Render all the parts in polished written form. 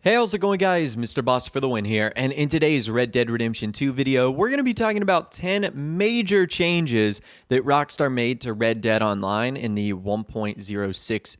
Hey, how's it going, guys? Mr. Boss for the win here, and in today's Red Dead Redemption 2 video, we're going to be talking about 10 major changes that Rockstar made to Red Dead Online in the 1.06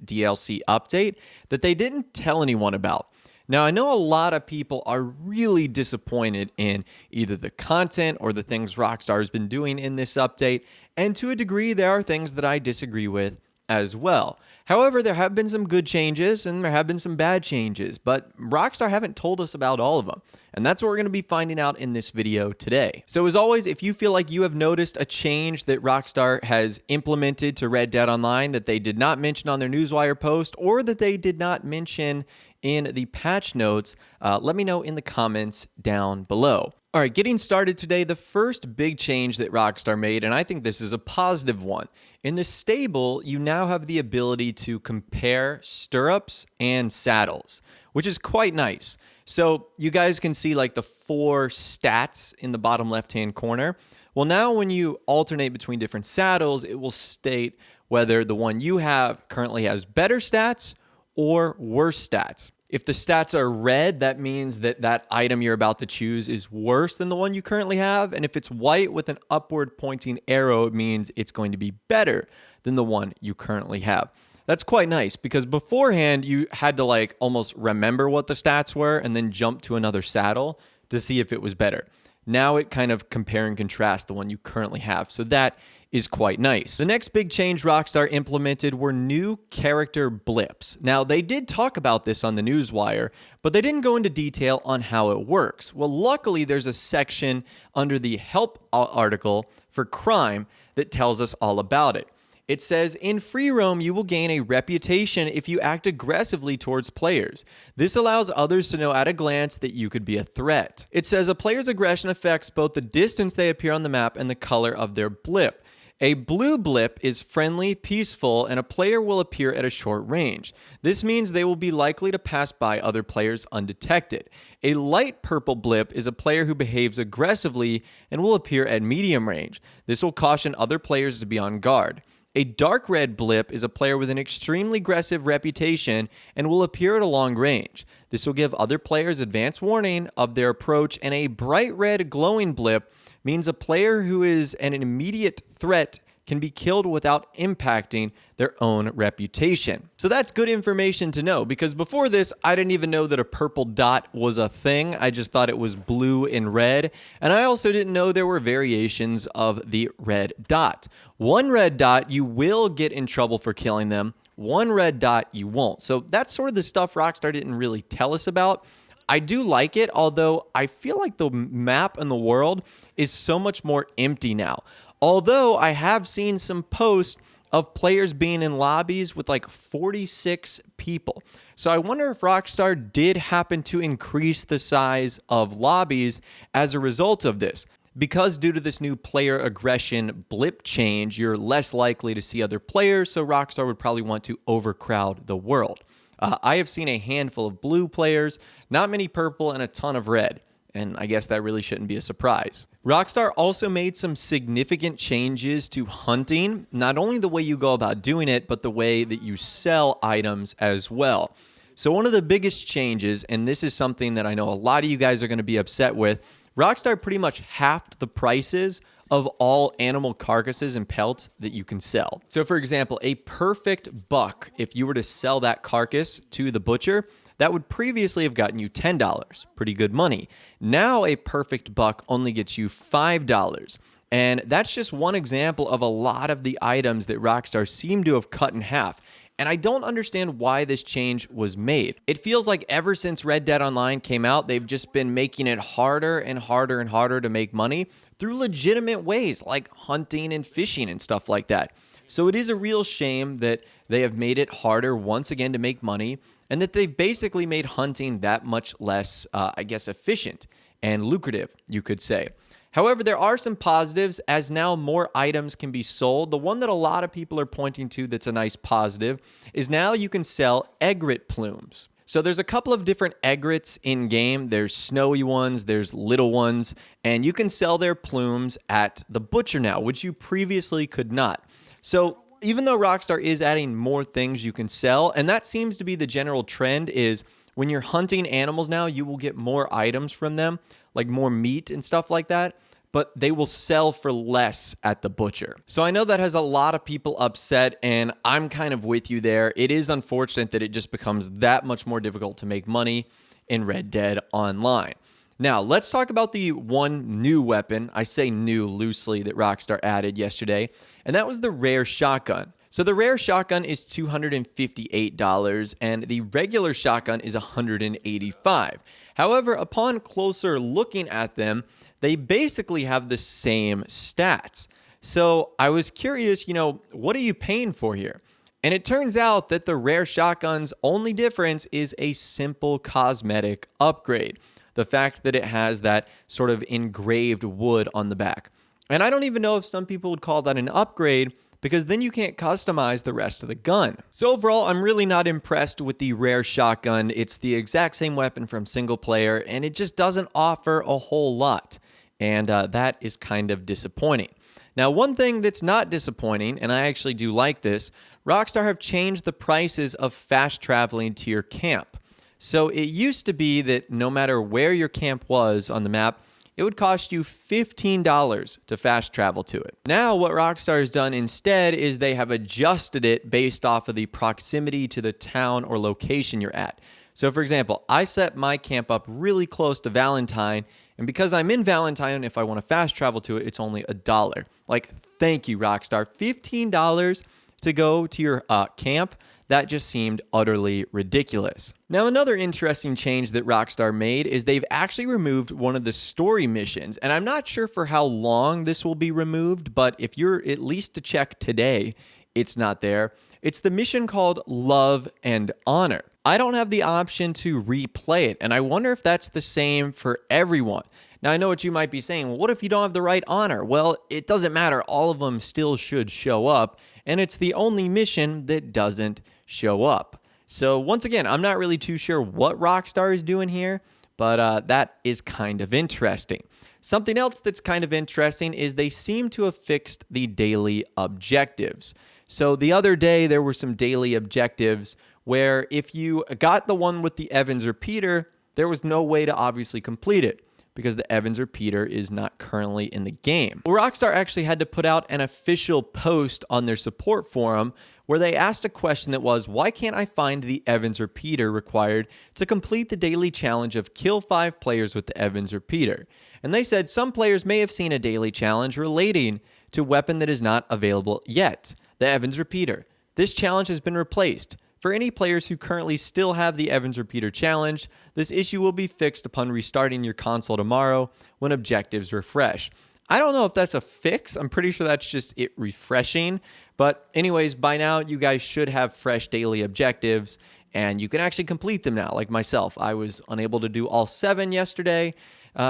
DLC update that they didn't tell anyone about. Now, I know a lot of people are really disappointed in either the content or the things Rockstar has been doing in this update, and to a degree, there are things that I disagree with as well. However, there have been some good changes and there have been some bad changes, but Rockstar haven't told us about all of them. And that's what we're going to be finding out in this video today. So as always, if you feel like you have noticed a change that Rockstar has implemented to Red Dead Online that they did not mention on their Newswire post or that they did not mention in the patch notes, let me know in the comments down below. All right, getting started today, the first big change that Rockstar made, and I think this is a positive one. In the stable, you now have the ability to compare stirrups and saddles, which is quite nice. So you guys can see like the 4 stats in the bottom left-hand corner. Well, now when you alternate between different saddles, it will state whether the one you have currently has better stats or worse stats. If the stats are red, that means that that item you're about to choose is worse than the one you currently have. And if it's white with an upward pointing arrow, it means it's going to be better than the one you currently have. That's quite nice because beforehand you had to like almost remember what the stats were and then jump to another saddle to see if it was better. Now it kind of compare and contrast the one you currently have. So that is quite nice. The next big change Rockstar implemented were new character blips. Now, they did talk about this on the Newswire, but they didn't go into detail on how it works. Well, luckily, there's a section under the help article for crime that tells us all about it. It says, in free roam, you will gain a reputation if you act aggressively towards players. This allows others to know at a glance that you could be a threat. It says a player's aggression affects both the distance they appear on the map and the color of their blip. A blue blip is friendly, peaceful, and a player will appear at a short range. This means they will be likely to pass by other players undetected. A light purple blip is a player who behaves aggressively and will appear at medium range. This will caution other players to be on guard. A dark red blip is a player with an extremely aggressive reputation and will appear at a long range. This will give other players advance warning of their approach, and a bright red glowing blip means a player who is an immediate threat can be killed without impacting their own reputation. So that's good information to know because before this, I didn't even know that a purple dot was a thing. I just thought it was blue and red. And I also didn't know there were variations of the red dot. One red dot, you will get in trouble for killing them. One red dot, you won't. So that's sort of the stuff Rockstar didn't really tell us about. I do like it, although I feel like the map and the world is so much more empty now. Although I have seen some posts of players being in lobbies with like 46 people. So I wonder if Rockstar did happen to increase the size of lobbies as a result of this. Because due to this new player aggression blip change, you're less likely to see other players, so Rockstar would probably want to overcrowd the world. I have seen a handful of blue players, not many purple, and a ton of red. And I guess that really shouldn't be a surprise. Rockstar also made some significant changes to hunting, not only the way you go about doing it, but the way that you sell items as well. So one of the biggest changes, and this is something that I know a lot of you guys are going to be upset with, Rockstar pretty much halved the prices of all animal carcasses and pelts that you can sell. So for example, a perfect buck, if you were to sell that carcass to the butcher, that would previously have gotten you $10, pretty good money. Now a perfect buck only gets you $5. And that's just one example of a lot of the items that Rockstar seemed to have cut in half. And I don't understand why this change was made. It feels like ever since Red Dead Online came out, they've just been making it harder and harder and harder to make money through legitimate ways like hunting and fishing and stuff like that. So it is a real shame that they have made it harder once again to make money and that they've basically made hunting that much less, efficient and lucrative, you could say. However, there are some positives as now more items can be sold. The one that a lot of people are pointing to that's a nice positive is now you can sell egret plumes. So there's a couple of different egrets in game. There's snowy ones, there's little ones, and you can sell their plumes at the butcher now, which you previously could not. So even though Rockstar is adding more things you can sell, and that seems to be the general trend, is when you're hunting animals now, you will get more items from them, like more meat and stuff like that, but they will sell for less at the butcher. So I know that has a lot of people upset, and I'm kind of with you there. It is unfortunate that it just becomes that much more difficult to make money in Red Dead Online. Now, let's talk about the one new weapon, I say new loosely, that Rockstar added yesterday, and that was the rare shotgun. So the rare shotgun is $258, and the regular shotgun is $185. However, upon closer looking at them, they basically have the same stats. So I was curious, what are you paying for here? And it turns out that the rare shotgun's only difference is a simple cosmetic upgrade. The fact that it has that sort of engraved wood on the back. And I don't even know if some people would call that an upgrade, because then you can't customize the rest of the gun. So overall, I'm really not impressed with the rare shotgun. It's the exact same weapon from single player, and it just doesn't offer a whole lot. And that is kind of disappointing. Now, one thing that's not disappointing, and I actually do like this, Rockstar have changed the prices of fast traveling to your camp. So it used to be that no matter where your camp was on the map, it would cost you $15 to fast travel to it. Now, what Rockstar has done instead is they have adjusted it based off of the proximity to the town or location you're at. So for example, I set my camp up really close to Valentine, and because I'm in Valentine, if I want to fast travel to it, it's only $1. Like, thank you, Rockstar. $15 to go to your camp? That just seemed utterly ridiculous. Now, another interesting change that Rockstar made is they've actually removed one of the story missions, and I'm not sure for how long this will be removed, but if you're at least to check today, it's not there. It's the mission called Love and Honor. I don't have the option to replay it, and I wonder if that's the same for everyone. Now, I know what you might be saying. Well, what if you don't have the right honor? Well, it doesn't matter. All of them still should show up, and it's the only mission that doesn't show up. So once again, I'm not really too sure what Rockstar is doing here, but that is kind of interesting. Something else that's kind of interesting is they seem to have fixed the daily objectives. So the other day, there were some daily objectives where if you got the one with the Evans repeater, there was no way to obviously complete it, because the Evans repeater is not currently in the game. Well, Rockstar actually had to put out an official post on their support forum where they asked a question that was, why can't I find the Evans repeater required to complete the daily challenge of kill 5 players with the Evans repeater? And they said some players may have seen a daily challenge relating to a weapon that is not available yet, the Evans repeater. This challenge has been replaced. For any players who currently still have the Evans repeater challenge, this issue will be fixed upon restarting your console tomorrow when objectives refresh. I don't know if that's a fix. I'm pretty sure that's just it refreshing. But anyways, by now you guys should have fresh daily objectives, and you can actually complete them now, like myself. I was unable to do all 7 yesterday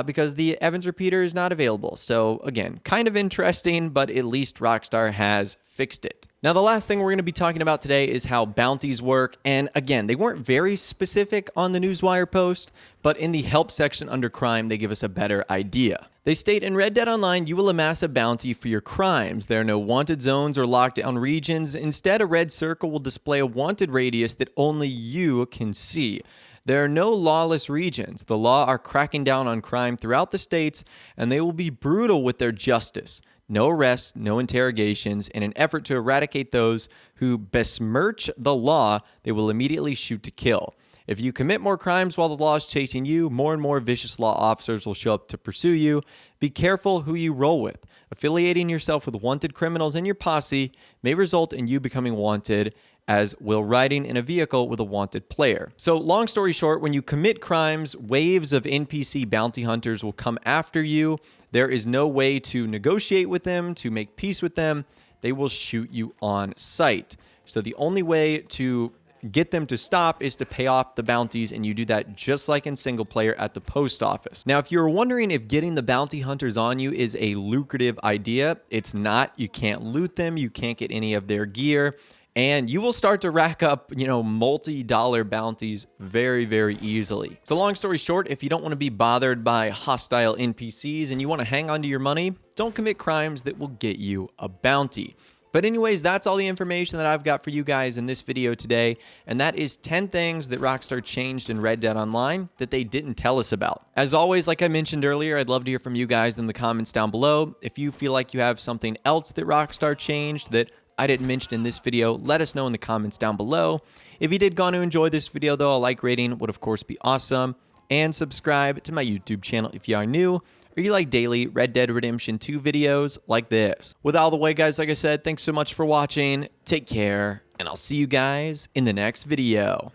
because the Evans repeater is not available. So again, kind of interesting, but at least Rockstar has fixed it. Now, the last thing we're going to be talking about today is how bounties work. And again, they weren't very specific on the Newswire post, but in the help section under crime, they give us a better idea. They state, in Red Dead Online, you will amass a bounty for your crimes. There are no wanted zones or lockdown regions. Instead, a red circle will display a wanted radius that only you can see. There are no lawless regions. The law are cracking down on crime throughout the states, and they will be brutal with their justice. No arrests, no interrogations. In an effort to eradicate those who besmirch the law, they will immediately shoot to kill. If you commit more crimes while the law is chasing you, more and more vicious law officers will show up to pursue you. Be careful who you roll with. Affiliating yourself with wanted criminals in your posse may result in you becoming wanted, as will riding in a vehicle with a wanted player. So long story short, when you commit crimes, waves of NPC bounty hunters will come after you. There is no way to negotiate with them, to make peace with them. They will shoot you on sight. So the only way to get them to stop is to pay off the bounties, and you do that just like in single player at the post office. Now, if you're wondering if getting the bounty hunters on you is a lucrative idea, it's not. You can't loot them. You can't get any of their gear. And you will start to rack up, multi-dollar bounties very, very easily. So long story short, if you don't want to be bothered by hostile NPCs and you want to hang on to your money, don't commit crimes that will get you a bounty. But anyways, that's all the information that I've got for you guys in this video today, and that is 10 things that Rockstar changed in Red Dead Online that they didn't tell us about. As always, like I mentioned earlier, I'd love to hear from you guys in the comments down below. If you feel like you have something else that Rockstar changed that I didn't mention in this video, let us know in the comments down below. If you did go on to enjoy this video though, a like rating would of course be awesome. And subscribe to my YouTube channel if you are new, or you like daily Red Dead Redemption 2 videos like this. With all the way, guys, like I said, thanks so much for watching. Take care, and I'll see you guys in the next video.